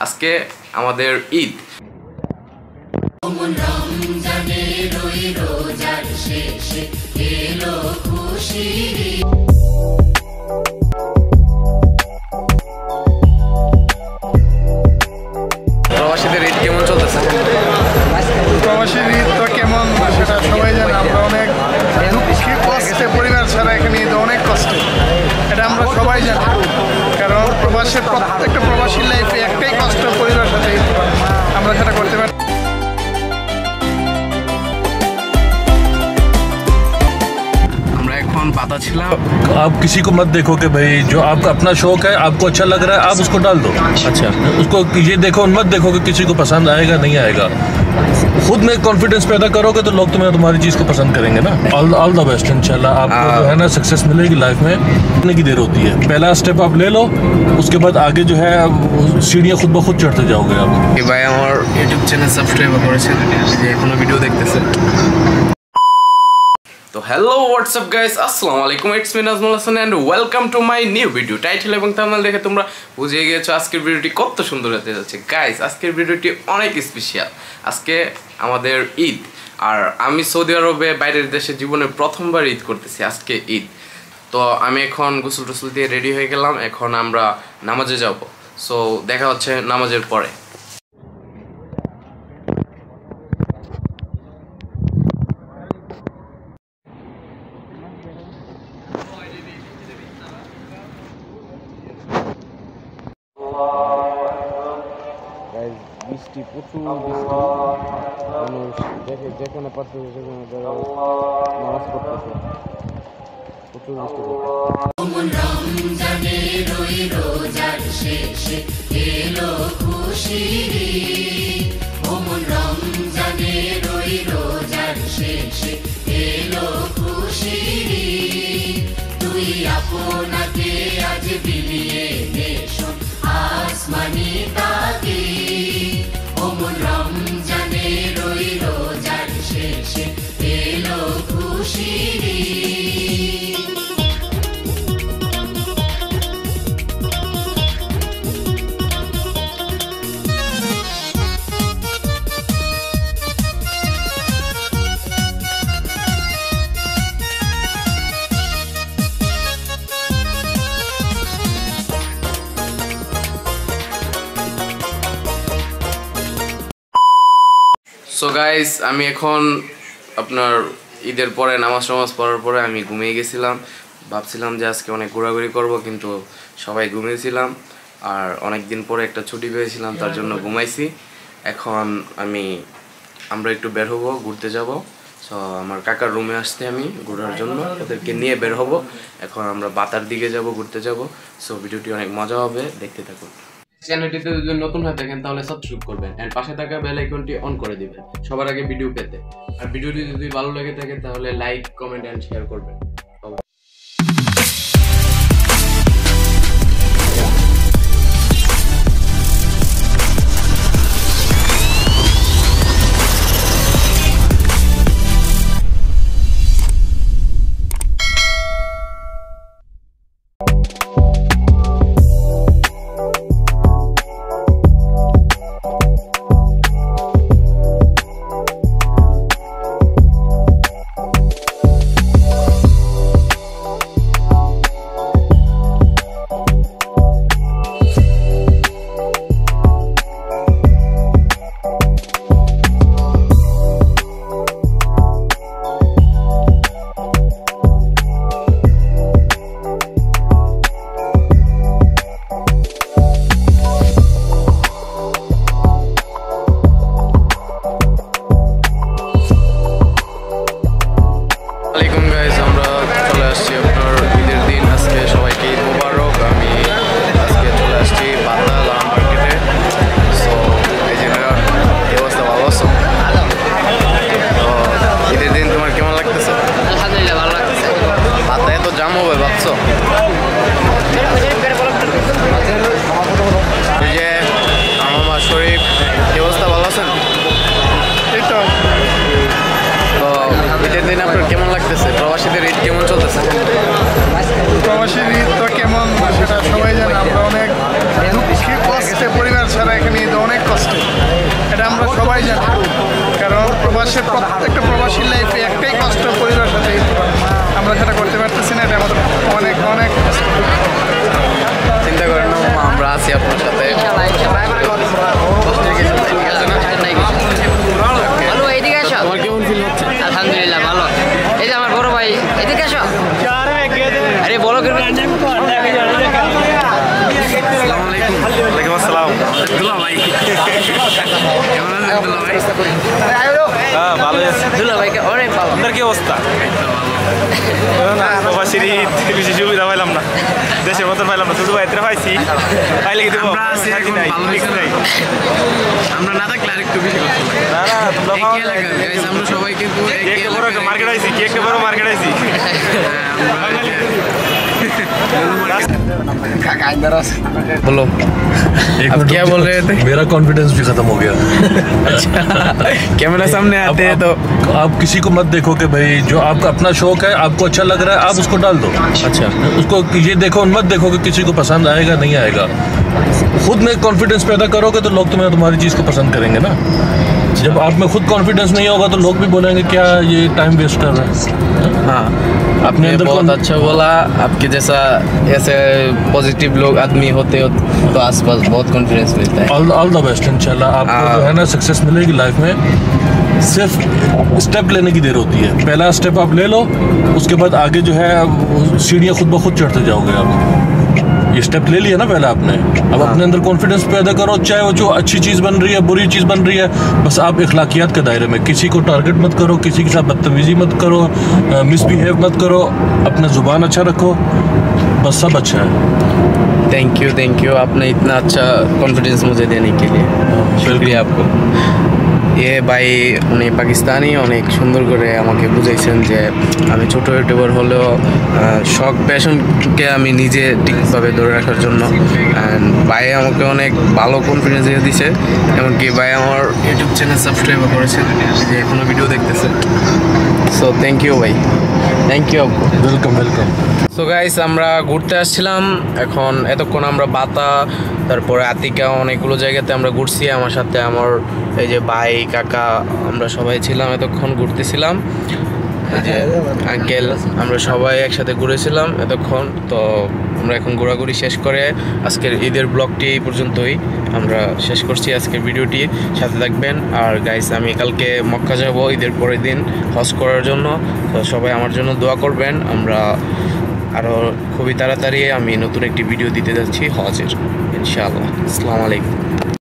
আজকে আমাদের ঈদ। প্রবাসীদের ঈদ কেমন চলতেছে? প্রবাসীর ঈদ তো কেমন সেটা সবাই জানে। আমরা অনেক দুঃখী কষ্টে, পরিবার ছাড়া এখানে ঈদ অনেক কষ্ট, এটা আমরা সবাই জানি। কারণ প্রবাসের প্রত্যেকটা প্রবাসীর লাইফে একটাই কষ্ট, পরিবার সাথে ঈদ করা। আমরা সেটা করতে পারি। आप किसी को मत देखो कि भाई जो आपका अपना शौक है, आपको अच्छा लग रहा है, आप उसको डाल दो। अच्छा, उसको ये देखो, मत देखो कि किसी को पसंद आएगा नहीं आएगा। खुद में कॉन्फिडेंस पैदा करोगे तो लोग तुम्हारी चीज़ को पसंद करेंगे ना। ऑल द बेस्ट इंशाल्लाह। आपको जो है ना सक्सेस मिलेगी लाइफ में। इतने की देर होती है, पहला स्टेप आप ले लो, उसके बाद आगे जो है सीढ़ियाँ खुद ब खुद चढ़ते जाओगे आप। भाई আমার ইউটিউব চ্যানেল সাবস্ক্রাইব করেছেন, যে এখনো ভিডিও দেখতেছেন। তো হ্যালো হোয়াটসঅ্যাপ গাইস, আসসালামু আলাইকুম, it's me Nazmul Hasan and welcome to my new video. Title এবং থাম্বনেল দেখে তোমরা বুঝে গিয়েছো আজকের ভিডিওটি কত সুন্দর হতে যাচ্ছে। গাইস আজকের ভিডিওটি অনেক স্পেশাল। আজকে আমাদের ঈদ, আর আমি সৌদি আরবে বাইরের দেশে জীবনে প্রথমবার ঈদ করতেছি। আজকে ঈদ, তো আমি এখন গোসল টোসল দিয়ে রেডি হয়ে গেলাম। এখন আমরা নামাজে যাব। সো দেখা হচ্ছে নামাজের পরে। বৃষ্টি, প্রচুর বৃষ্টি, মানুষ যেখানে পারছে সেখানে নামাজ পড়তেছে। প্রচুর সো গাইস, আমি এখন আপনার ঈদের পরে নামাজ পড়ার পরে আমি ঘুমিয়ে গেছিলাম। ভাবছিলাম যে আজকে অনেক ঘোরাঘুরি করব, কিন্তু সবাই ঘুমিয়েছিলাম। আর অনেক দিন পরে একটা ছুটি পেয়েছিলাম, তার জন্য ঘুমাইছি। এখন আমরা একটু বের হবো, ঘুরতে যাব। সো আমার কাকার রুমে আসতে আমি ঘোরার জন্য, ওদেরকে নিয়ে বের হব। এখন আমরা বাতার দিকে যাব, ঘুরতে যাব। সো ভিডিওটি অনেক মজা হবে, দেখতে থাকুন। চ্যানেলটিতে যদি নতুন হয়ে থাকেন তাহলে সাবস্ক্রাইব করবেন এন্ড পাশে থাকা বেল আইকনটি অন করে দিবেন সবার আগে ভিডিও পেতে। আর ভিডিওটি যদি ভালো লেগে থাকে তাহলে লাইক, কমেন্ট এন্ড শেয়ার করবেন। প্রবাসের প্রত্যেকটা প্রবাসীর লাইফে একটাই কষ্ট, পরিবারের সাথে ঈদ করা। আমরা সেটা করতে পারতেছি না, এটা আমাদের অনেক অনেক কষ্ট। চিন্তা করেন না, আমরা আছি আপনার সাথে। ভালো, এইদিকে আসো। তোমার কেমন ফিল হচ্ছে? আলহামদুলিল্লাহ ভালো। এই যে আমার বড় ভাই, এদিকে আসো। আরে বলো কি? আসসালামু আলাইকুম। ওয়ালাইকুম আসসালাম। দুলা ভাই কেমন আছেন দুলা ভাই? হ্যাঁ ভালো আছি। দুলা ভাইকে অনেক ভালো। আপনার কি অবস্থা? প্রবাসীর ঈদ বেশি সুবিধা পাইলাম না, দেশের মতন পাইলাম না, শুধু বাইরে পাইছি। পাইলে কি দেবো? আমরা আছি এখন ভালো হয়েছে না? আমরা না থাকলে আরেকটু বেশি করতে পারি। না না, তোমরা একই এলাকা, guys, আমরা সবাই কিন্তু একই একটা বড় এলাকায়। মার্কেট আইছি, কি একটা বড় মার্কেট আইছি। बोलो एक अब मिनट क्या रुक बोल जाओ। रहे थे? मेरा कॉन्फिडेंस भी खत्म हो गया। कैमरा सामने आते हैं तो आप किसी को मत देखो कि भाई जो आपका अपना शौक है, आपको अच्छा लग रहा है, आप उसको डाल दो। अच्छा उसको ये देखो मत देखो कि किसी को पसंद आएगा नहीं आएगा। खुद में कॉन्फिडेंस पैदा करोगे तो लोग तुम्हारी चीज़ को पसंद करेंगे ना। जब आप में खुद कॉन्फिडेंस नहीं होगा तो लोग भी बोलेंगे क्या ये टाइम वेस्ट कर रहा है। हाँ अपने आपने अंदर बहुत अच्छा बोला। आपके जैसा ऐसे पॉजिटिव लोग आदमी होते हो तो आसपास बहुत कॉन्फिडेंस मिलता है। ऑल द बेस्ट इंशाल्लाह। आपको जो है ना सक्सेस मिलेगी लाइफ में। सिर्फ स्टेप लेने की देर होती है, पहला स्टेप आप ले लो, उसके बाद आगे जो है सीढ़ियाँ खुद ब खुद चढ़ते जाओगे आप। ये स्टेप ले लिया ना पहले आपने, अब अपने अंदर कॉन्फिडेंस पैदा करो, चाहे वो जो अच्छी चीज़ बन रही है बुरी चीज़ बन रही है, बस आप इखलाकियात के दायरे में, किसी को टारगेट मत करो, किसी के साथ बदतमीजी मत करो, मिसबिहेव मत करो, अपना ज़ुबान अच्छा रखो, बस सब अच्छा है। थैंक यू आपने इतना अच्छा कॉन्फिडेंस मुझे देने के लिए, शुक्रिया आपको। ये ভাই উনি পাকিস্তানি, অনেক সুন্দর করে আমাকে বুঝাইছেন যে আমি ছোটো ইউটিউবার হলেও শখ প্যাশনকে আমি নিজে ঠিকভাবে ধরে রাখার জন্য। অ্যান্ড ভাই আমাকে অনেক ভালো কনফিডেন্স দিয়ে দিছে, এমনকি ভাই আমার ইউটিউব চ্যানেল সাবস্ক্রাইবও করেছেন, যে এখনও ভিডিও দেখতেছে। সো থ্যাংক ইউ ভাই, থ্যাংক ইউ আপু। Welcome welcome. সো গাইস আমরা ঘুরতে আসছিলাম, এখন এতক্ষণ আমরা বাতা তারপরে আতিকা অনেকগুলো জায়গাতে আমরা ঘুরছি। আমার সাথে আমার এই যে ভাই কাকা আমরা সবাই ছিলাম, এতক্ষণ ঘুরতেছিলাম। এই যে আঙ্কেল, আমরা সবাই একসাথে ঘুরেছিলাম এতক্ষণ। তো আমরা এখন ঘোরাঘুরি শেষ করে আজকের ঈদের ব্লগটি এই পর্যন্তই আমরা শেষ করছি। আজকের ভিডিওটি সাথে থাকবেন। আর গাইস আমি কালকে মক্কা যাব ঈদের পরের দিন হজ করার জন্য, তো সবাই আমার জন্য দোয়া করবেন। আমরা আরও খুবই তাড়াতাড়ি আমি নতুন একটি ভিডিও দিতে যাচ্ছি হজের, ইনশাআল্লাহ। আসসালামু আলাইকুম।